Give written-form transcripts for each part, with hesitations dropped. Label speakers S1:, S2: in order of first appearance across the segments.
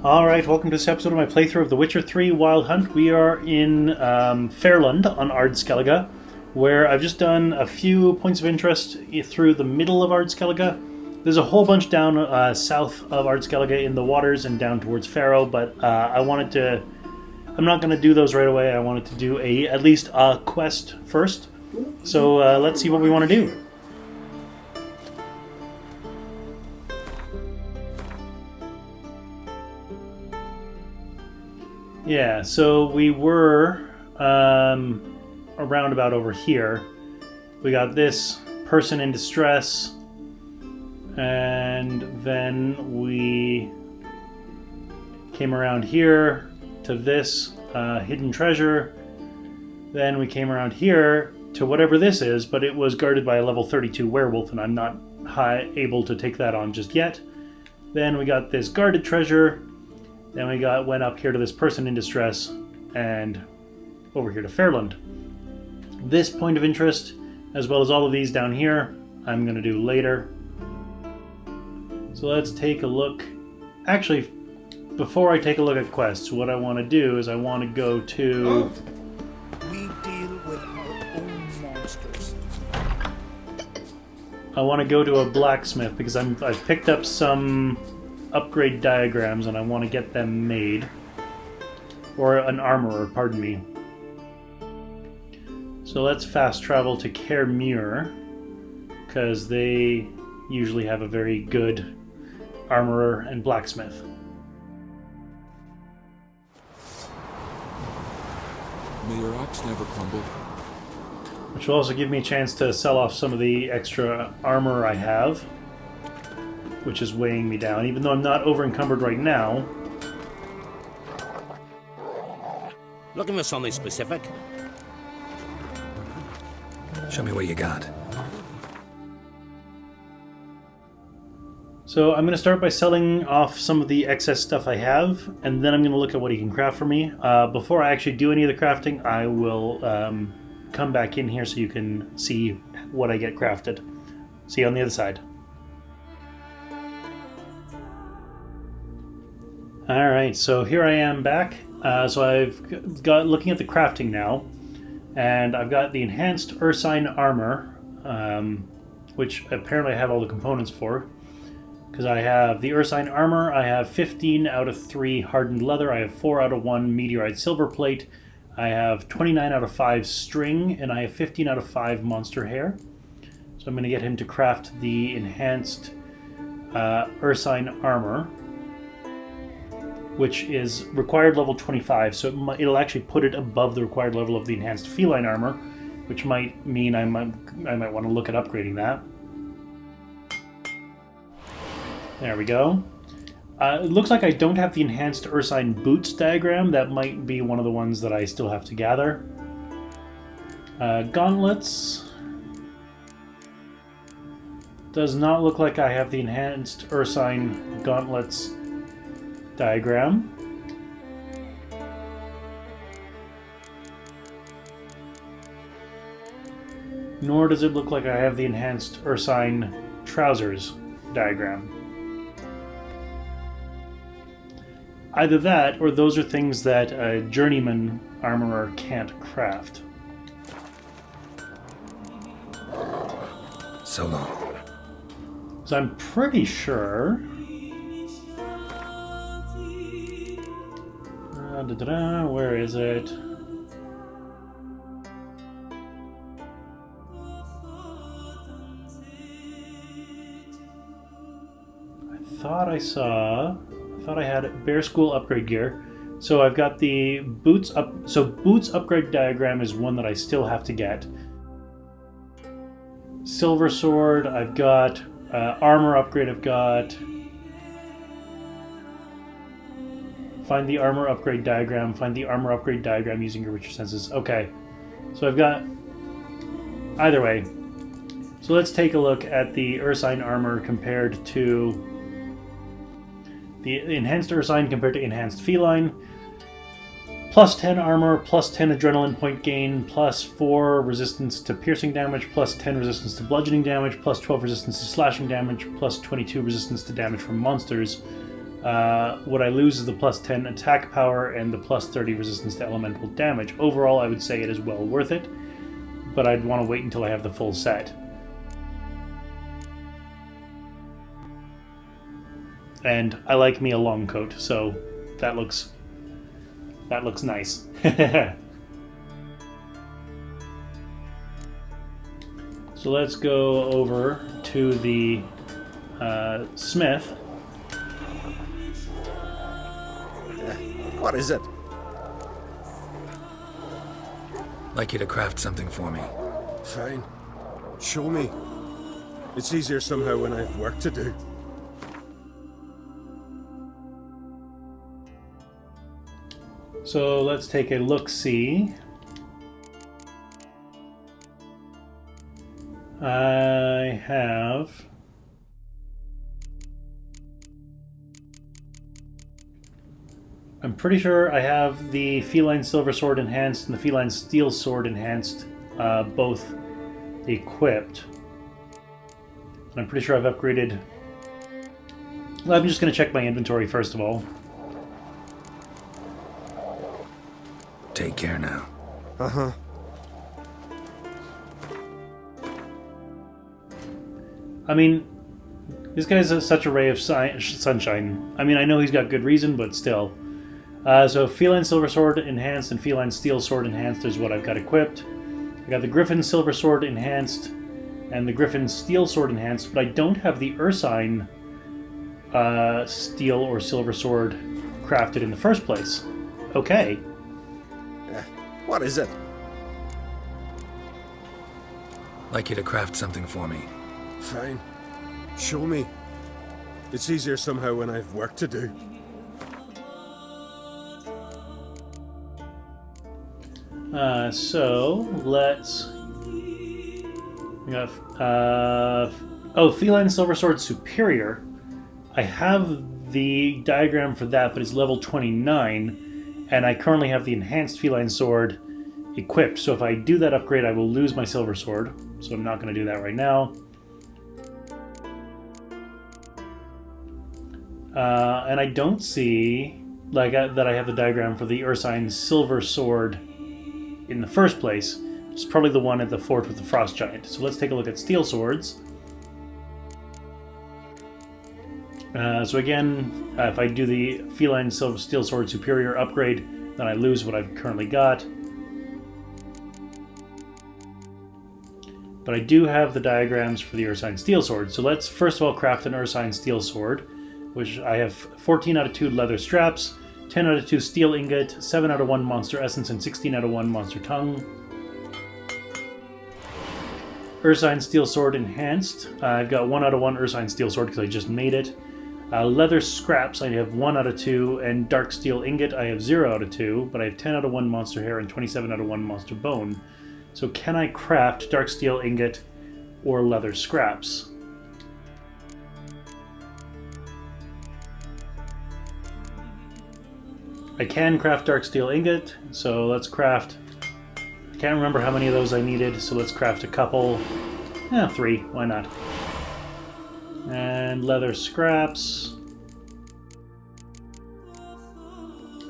S1: Alright, welcome to this episode of my playthrough of The Witcher 3 Wild Hunt. We are in Fairland on Ardskellige, where I've just done a few points of interest through the middle of Ardskellige. There's a whole bunch down south of Ardskellige in the waters and down towards Faro, but I'm not going to do those right away. I wanted to do at least a quest first. So let's see what we want to do. Yeah, so we were around about over here. We got this person in distress, and then we came around here to this hidden treasure. Then we came around here to whatever this is, but it was guarded by a level 32 werewolf, and I'm not able to take that on just yet. Then we got this guarded treasure. Then we went up here to this person in distress, and over here to Fairland. This point of interest, as well as all of these down here, I'm going to do later. So let's take a look. Actually, before I take a look at quests, what I want to do is I want to go to...
S2: We deal with our own monsters.
S1: I want to go to a blacksmith because I've picked up some upgrade diagrams and I want to get them made. Or an armorer, pardon me. So let's fast travel to Kermure, because they usually have a very good armorer and blacksmith.
S3: May your axe never crumble.
S1: Which will also give me a chance to sell off some of the extra armor I have, which is weighing me down, even though I'm not over encumbered right now.
S4: Looking for something specific?
S3: Show me what you got.
S1: So I'm going to start by selling off some of the excess stuff I have, and then I'm going to look at what he can craft for me. Before I actually do any of the crafting, I will come back in here so you can see what I get crafted. See you on the other side. Alright, so here I am back. So I've got looking at the crafting now, and I've got the enhanced Ursine armor, which apparently I have all the components for. Because I have the Ursine armor, I have 15 out of 3 hardened leather, I have 4 out of 1 meteorite silver plate, I have 29 out of 5 string, and I have 15 out of 5 monster hair. So I'm going to get him to craft the enhanced Ursine armor, which is required level 25, so it'll actually put it above the required level of the enhanced feline armor, which might mean I might want to look at upgrading that. There we go. It looks like I don't have the enhanced Ursine boots diagram. That might be one of the ones that I still have to gather. Gauntlets. Does not look like I have the enhanced Ursine gauntlets diagram. Nor does it look like I have the enhanced Ursine trousers diagram. Either that, or those are things that a journeyman armorer can't craft.
S3: So long.
S1: So I'm pretty sure... where is it? I thought I had Bear School upgrade gear. So I've got the boots up. So boots upgrade diagram is one that I still have to get. Silver sword, I've got armor upgrade. I've got. Find the armor upgrade diagram. Find the armor upgrade diagram using your richer senses. Okay, so I've got. Either way, so let's take a look at the Ursine armor compared to. The enhanced Ursine compared to enhanced feline. Plus 10 armor, plus 10 adrenaline point gain, plus 4 resistance to piercing damage, plus 10 resistance to bludgeoning damage, plus 12 resistance to slashing damage, plus 22 resistance to damage from monsters. What I lose is the plus 10 attack power and the plus 30 resistance to elemental damage. Overall, I would say it is well worth it, but I'd want to wait until I have the full set. And I like me a long coat, so that looks nice. So let's go over to the smith.
S5: What is it?
S3: Like you to craft something for me.
S5: Fine. Show me. It's easier somehow when I've work to do.
S1: So let's take a look-see. I have... I'm pretty sure I have the Feline Silver Sword Enhanced and the Feline Steel Sword Enhanced, both equipped. And I'm pretty sure I've upgraded... Well, I'm just going to check my inventory first of all.
S3: Take care now.
S5: Uh-huh.
S1: I mean, this guy's such a ray of sunshine. I mean, I know he's got good reason, but still. So Feline Silver Sword Enhanced and Feline Steel Sword Enhanced is what I've got equipped. I got the Griffin Silver Sword Enhanced and the Griffin Steel Sword Enhanced, but I don't have the Ursine Steel or Silver Sword crafted in the first place. Okay.
S5: What is it?
S3: Like you to craft something for me.
S5: Fine. Show me. It's easier somehow when I've work to do.
S1: So let's... We got, oh, Feline Silver Sword Superior. I have the diagram for that, but it's level 29, and I currently have the Enhanced Feline Sword equipped. So if I do that upgrade, I will lose my Silver Sword. So I'm not going to do that right now. And I don't see that I have the diagram for the Ursine Silver Sword in the first place. It's probably the one at the fort with the Frost Giant. So let's take a look at Steel Swords. So again, if I do the Feline Steel Sword Superior upgrade, then I lose what I've currently got. But I do have the diagrams for the Ursine Steel Sword. So let's first of all craft an Ursine Steel Sword, which I have 14 out of 2 leather straps, 10 out of 2 steel ingot, 7 out of 1 monster essence, and 16 out of 1 monster tongue. Ursine Steel Sword Enhanced. I've got 1 out of 1 Ursine Steel Sword because I just made it. Leather scraps, I have 1 out of 2, and dark steel ingot, I have 0 out of 2, but I have 10 out of 1 monster hair and 27 out of 1 monster bone. So can I craft dark steel ingot or leather scraps? I can craft dark steel ingot, so let's craft... I can't remember how many of those I needed, so let's craft a couple. 3, why not? And leather scraps.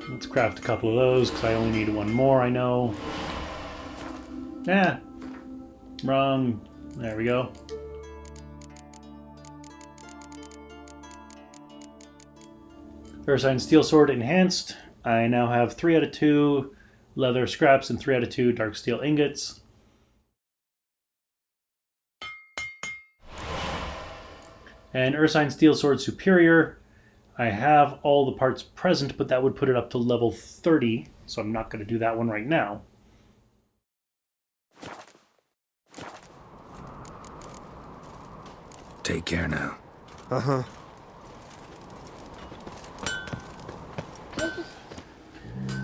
S1: Let's craft a couple of those, because I only need 1 more, I know. Wrong. There we go. Ursine Steel Sword Enhanced. I now have 3 out of 2 leather scraps and 3 out of 2 dark steel ingots. And Ursine Steel Sword Superior. I have all the parts present, but that would put it up to level 30, so I'm not going to do that one right now.
S3: Take care now.
S5: Uh-huh.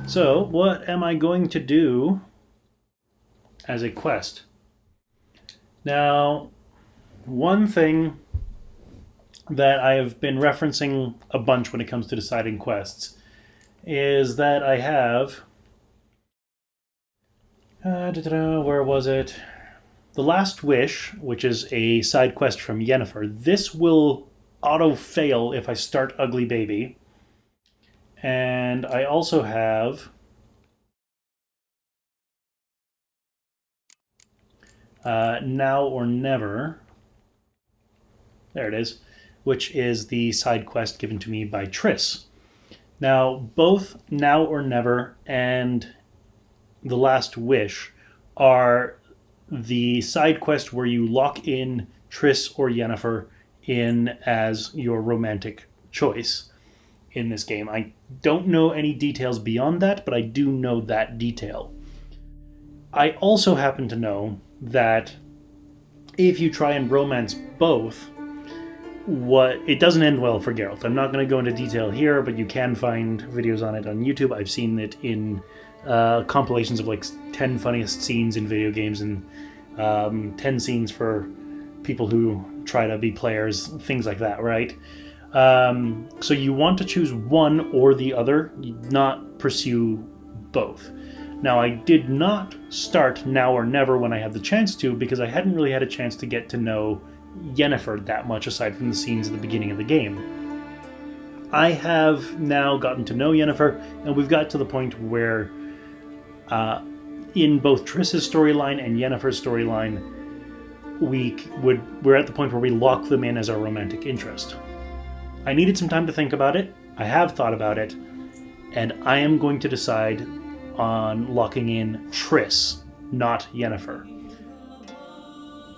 S1: So, what am I going to do as a quest? Now, one thing that I have been referencing a bunch when it comes to deciding quests is that I have... where was it? The Last Wish, which is a side quest from Yennefer. This will auto-fail if I start Ugly Baby. And I also have Now or Never. There it is, which is the side quest given to me by Triss. Now, both Now or Never and The Last Wish are the side quest where you lock in Triss or Yennefer in as your romantic choice in this game. I don't know any details beyond that, but I do know that detail. I also happen to know that if you try and romance both, it doesn't end well for Geralt. I'm not going to go into detail here, but you can find videos on it on YouTube. I've seen it in compilations of like 10 funniest scenes in video games and 10 scenes for people who try to be players, things like that, right? So you want to choose one or the other, not pursue both. Now, I did not start Now or Never when I had the chance to, because I hadn't really had a chance to get to know Yennefer that much aside from the scenes at the beginning of the game. I have now gotten to know Yennefer, and we've got to the point where in both Triss's storyline and Yennefer's storyline, we're at the point where we lock them in as our romantic interest. I needed some time to think about it. I have thought about it, and I am going to decide on locking in Triss, not Yennefer.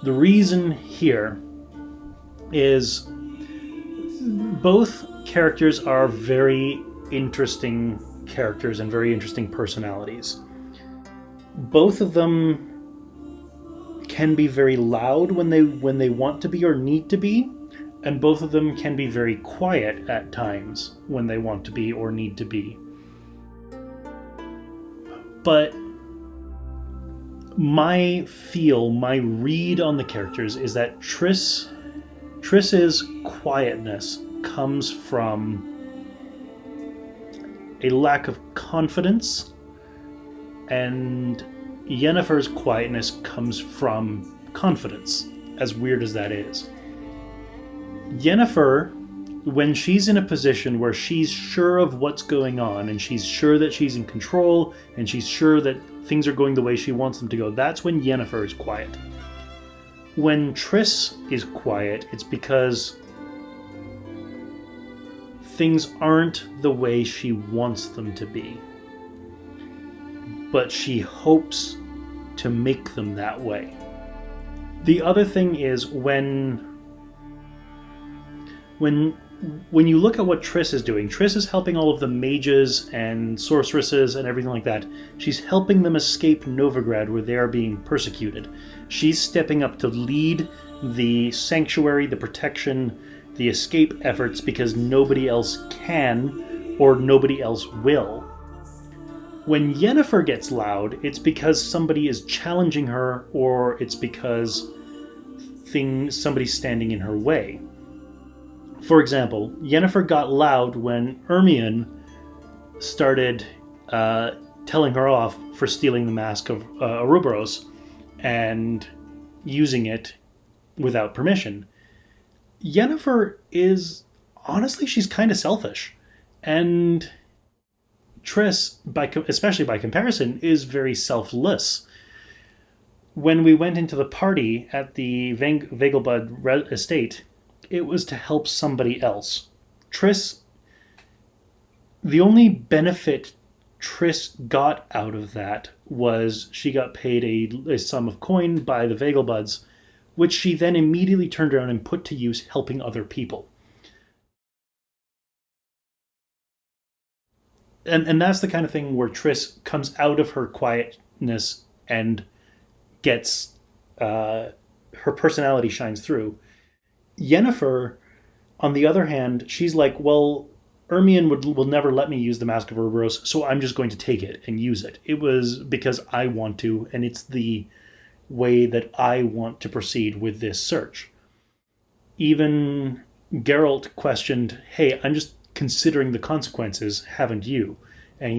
S1: The reason here is both characters are very interesting characters and very interesting personalities. Both of them can be very loud when they want to be or need to be, and both of them can be very quiet at times when they want to be or need to be. But my read on the characters is that Triss's quietness comes from a lack of confidence, and Yennefer's quietness comes from confidence, as weird as that is. Yennefer, when she's in a position where she's sure of what's going on, and she's sure that she's in control, and she's sure that things are going the way she wants them to go, that's when Yennefer is quiet. When Triss is quiet, it's because things aren't the way she wants them to be. But she hopes to make them that way. The other thing is when you look at what Triss is doing, Triss is helping all of the mages and sorceresses and everything like that. She's helping them escape Novigrad where they are being persecuted. She's stepping up to lead the sanctuary, the protection, the escape efforts because nobody else can or nobody else will. When Yennefer gets loud, it's because somebody is challenging her or it's because somebody's standing in her way. For example, Yennefer got loud when Ermion started telling her off for stealing the mask of Ouroboros and using it without permission. Yennefer is, honestly, she's kind of selfish. And Triss, especially by comparison, is very selfless. When we went into the party at the Vegelbud estate, it was to help somebody else. Triss, the only benefit Triss got out of that was she got paid a sum of coin by the Vegelbuds, which she then immediately turned around and put to use helping other people. And that's the kind of thing where Triss comes out of her quietness and gets her personality shines through. Yennefer, on the other hand, she's like, well, Ermion will never let me use the Mask of Ouroboros, so I'm just going to take it and use it. It was because I want to, and it's the way that I want to proceed with this search. Even Geralt questioned, hey, I'm just considering the consequences, haven't you? And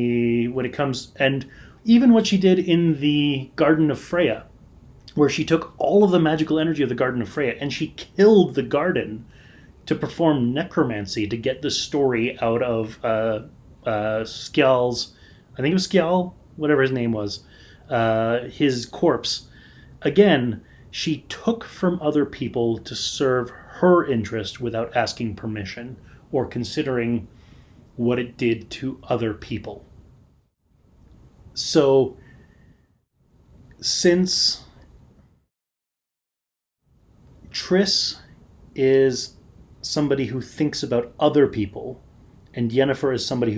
S1: even what she did in the Garden of Freya, where she took all of the magical energy of the Garden of Freya and she killed the garden to perform necromancy to get the story out of Skjald's, I think it was Skjald, whatever his name was, his corpse. Again, she took from other people to serve her interest without asking permission or considering what it did to other people. So, since Triss is somebody who thinks about other people, and Yennefer is somebody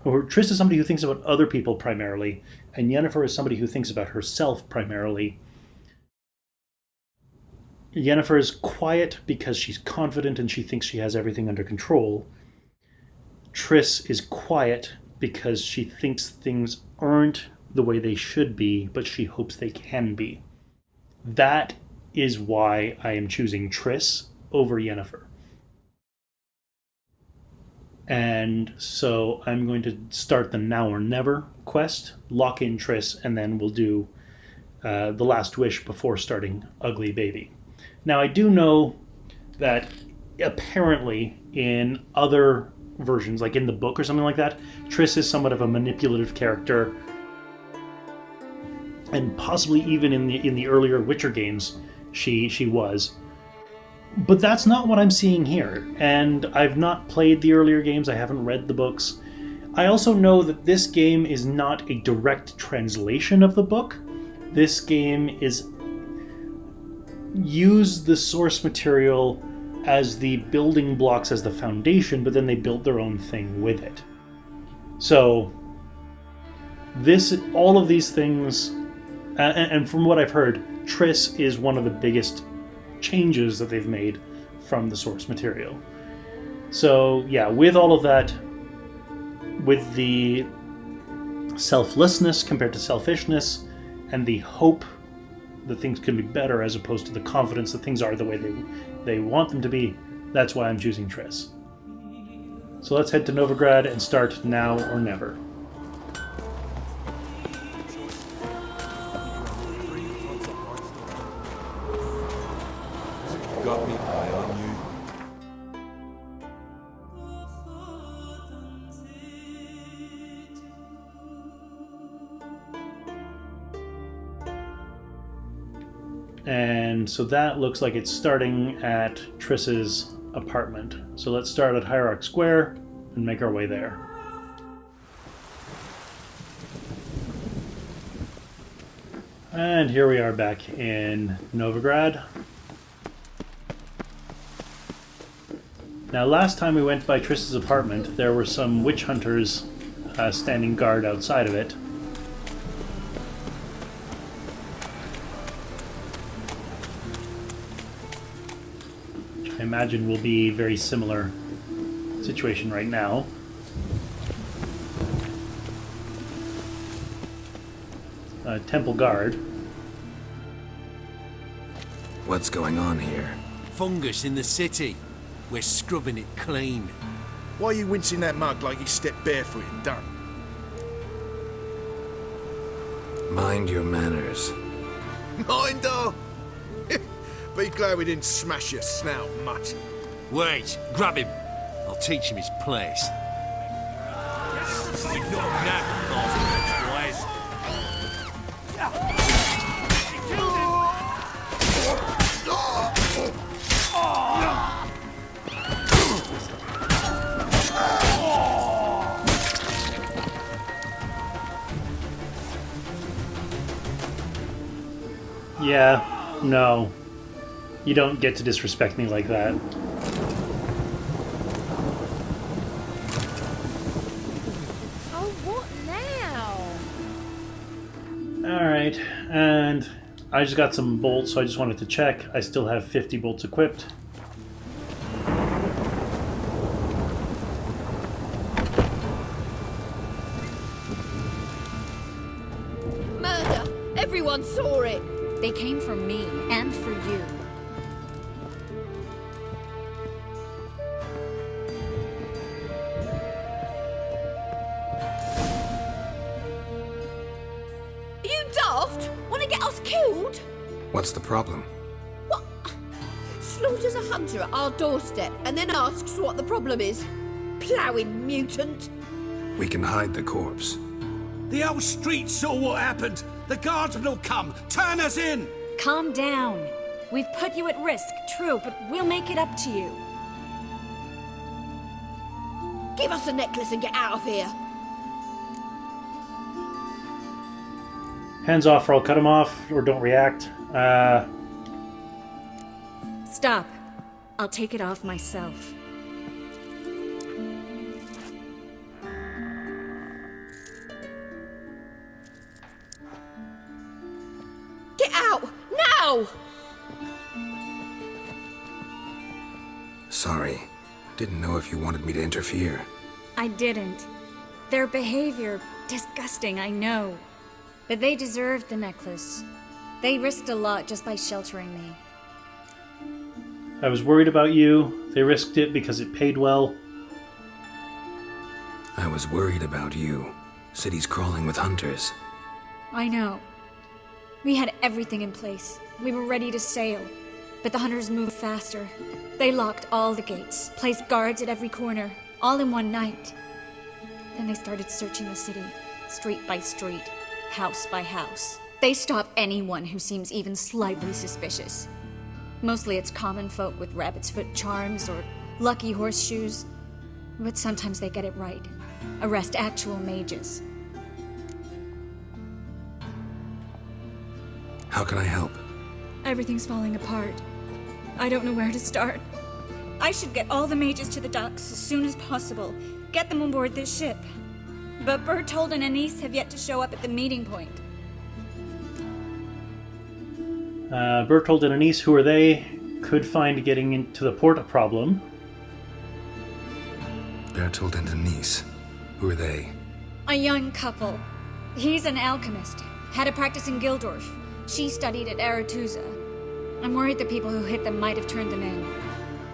S1: or Triss is somebody who thinks about other people primarily, and Yennefer is somebody who thinks about herself primarily. Yennefer is quiet because she's confident and she thinks she has everything under control. Triss is quiet because she thinks things aren't the way they should be, but she hopes they can be. That is why I am choosing Triss over Yennefer. And so I'm going to start the Now or Never quest, lock in Triss, and then we'll do the Last Wish before starting Ugly Baby. Now, I do know that apparently in other versions, like in the book or something like that, Triss is somewhat of a manipulative character, and possibly even in the earlier Witcher games, she was. But that's not what I'm seeing here, and I've not played the earlier games, I haven't read the books. I also know that this game is not a direct translation of the book. This game is use the source material as the building blocks, as the foundation, but then they built their own thing with it. So all of these things, and from what I've heard, Triss is one of the biggest changes that they've made from the source material. So yeah, with all of that, with the selflessness compared to selfishness, and the hope that things can be better as opposed to the confidence that things are the way they want them to be, that's why I'm choosing Triss. So let's head to Novograd and start Now or Never.
S5: Got me eye on you.
S1: And so that looks like it's starting at Triss's apartment. So let's start at Hierarch Square and make our way there. And here we are back in Novograd. Now, last time we went by Triss's apartment, there were some witch hunters standing guard outside of it. Which I imagine will be a very similar situation right now. Temple guard.
S3: What's going on here?
S6: Fungus in the city. We're scrubbing it clean.
S2: Why are you wincing that mug like he stepped barefoot in dirt?
S3: Mind your manners.
S2: Mind her! Be glad we didn't smash your snout, mutt.
S6: Wait, grab him. I'll teach him his place.
S1: Yeah, no. You don't get to disrespect me like that.
S7: Oh, what now?
S1: Alright, and I just got some bolts, so I just wanted to check. I still have 50 bolts equipped.
S7: Murder! Everyone saw it!
S8: They came for me and for you.
S7: Are you daft? Want to get us killed?
S3: What's the problem?
S7: What? Slaughters a hunter at our doorstep and then asks what the problem is. Ploughing mutant.
S3: We can hide the corpse.
S6: The whole street saw what happened. The guardsmen will come. Turn us in.
S8: Calm down. We've put you at risk, true, but we'll make it up to you.
S7: Give us a necklace and get out of here.
S1: Hands off or I'll cut him off, or don't react.
S8: Stop. I'll take it off myself.
S7: Get out! Now!
S3: Sorry. Didn't know if you wanted me to interfere.
S8: I didn't. Their behavior, disgusting, I know. But they deserved the necklace. They risked a lot just by sheltering me.
S1: I was worried about you. They risked it because it paid well.
S3: I was worried about you. City's crawling with hunters.
S8: I know. We had everything in place. We were ready to sail. But the hunters moved faster. They locked all the gates, placed guards at every corner, all in one night. Then they started searching the city, street by street, house by house. They stop anyone who seems even slightly suspicious. Mostly it's common folk with rabbit's foot charms or lucky horseshoes. But sometimes they get it right. Arrest actual mages.
S3: How can I help?
S8: Everything's falling apart. I don't know where to start. I should get all the mages to the docks as soon as possible. Get them on board this ship. But Bertold and Anise have yet to show up at the meeting point.
S1: Bertold and Anise, who are they? Could find getting into the port a problem.
S3: Bertold and Denise. Who are they?
S8: A young couple. He's an alchemist. Had a practice in Gildorf. She studied at Aretusa. I'm worried the people who hit them might have turned them in.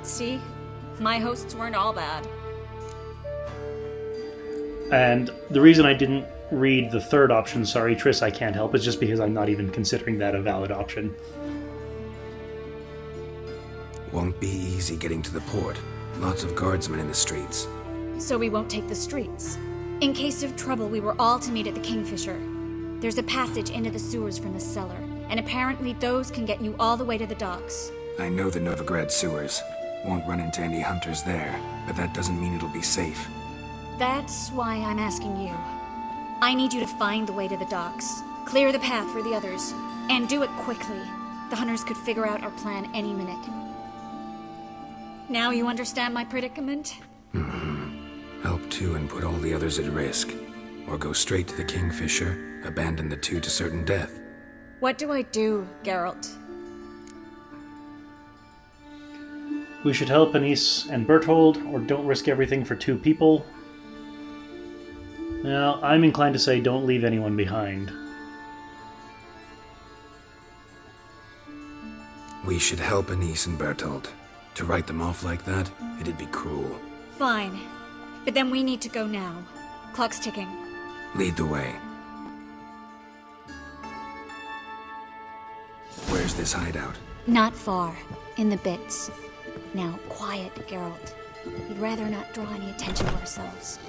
S8: See? My hosts weren't all bad.
S1: And the reason I didn't read the third option, sorry, Triss, I can't help, is just because I'm not even considering that a valid option.
S3: Won't be easy getting to the port. Lots of guardsmen in the streets.
S8: So we won't take the streets. In case of trouble, we were all to meet at the Kingfisher. There's a passage into the sewers from the cellar, and apparently those can get you all the way to the docks.
S3: I know the Novograd sewers. Won't run into any hunters there, but that doesn't mean it'll be safe.
S8: That's why I'm asking you. I need you to find the way to the docks, clear the path for the others, and do it quickly. The hunters could figure out our plan any minute. Now you understand my predicament?
S3: Help two and put all the others at risk. Or go straight to the Kingfisher, abandon the two to certain death.
S8: What do I do, Geralt?
S1: We should help Anise and Bertold, or don't risk everything for two people. Now, I'm inclined to say don't leave anyone behind.
S3: We should help Anise and Bertold. To write them off like that, it'd be cruel.
S8: Fine. But then we need to go now. Clock's ticking.
S3: Lead the way. Where's this hideout?
S8: Not far. In the bits. Now, quiet, Geralt. We'd rather not draw any attention to ourselves.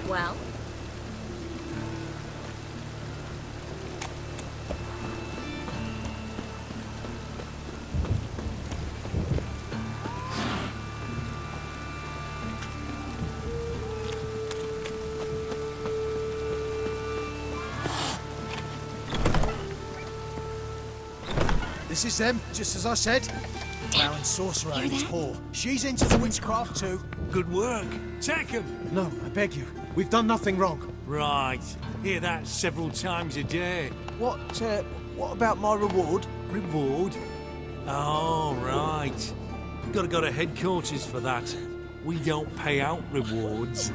S8: Well?
S2: This is them, just as I said. Baron Sorcerer and his whore. She's into the witchcraft too.
S6: Good work. Take him.
S2: No, I beg you. We've done nothing wrong.
S6: Right. Hear that several times a day.
S2: What about my reward?
S6: Reward? Oh, right. Gotta go to headquarters for that. We don't pay out rewards.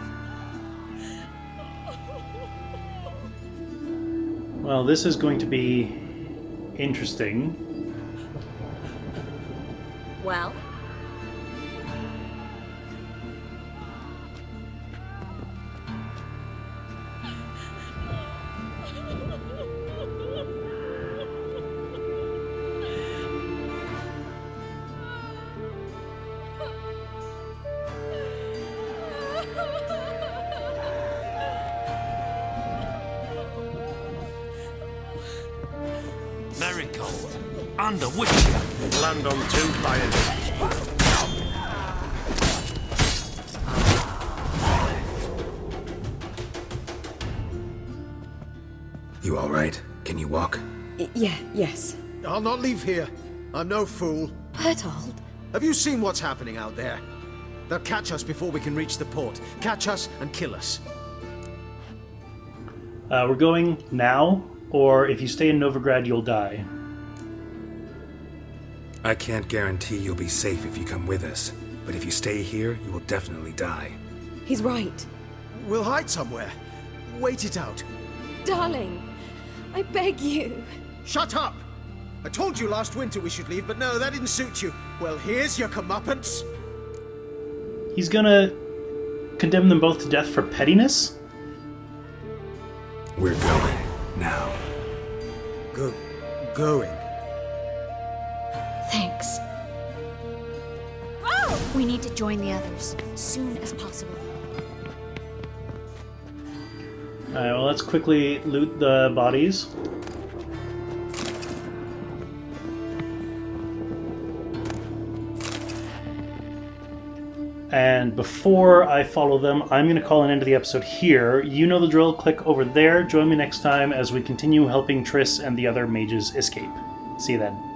S1: Well, this is going to be interesting.
S8: Well?
S6: Marigold. And a witch.
S5: Land on 2 fires.
S3: You all right? Can you walk?
S9: Yes.
S2: I'll not leave here. I'm no fool.
S9: Bertold?
S2: Have you seen what's happening out there? They'll catch us before we can reach the port. Catch us and kill us.
S1: We're going now, or if you stay in Novograd, you'll die.
S3: I can't guarantee you'll be safe if you come with us, but if you stay here, you will definitely die.
S9: He's right.
S2: We'll hide somewhere. Wait it out.
S9: Darling, I beg you.
S2: Shut up! I told you last winter we should leave, but no, that didn't suit you. Well, here's your comeuppance.
S1: He's gonna condemn them both to death for pettiness?
S3: We're going now.
S2: Going?
S8: Thanks. We need to join the others, soon as possible.
S1: Alright, well, let's quickly loot the bodies. And before I follow them, I'm going to call an end to the episode here. You know the drill. Click over there. Join me next time as we continue helping Triss and the other mages escape. See you then.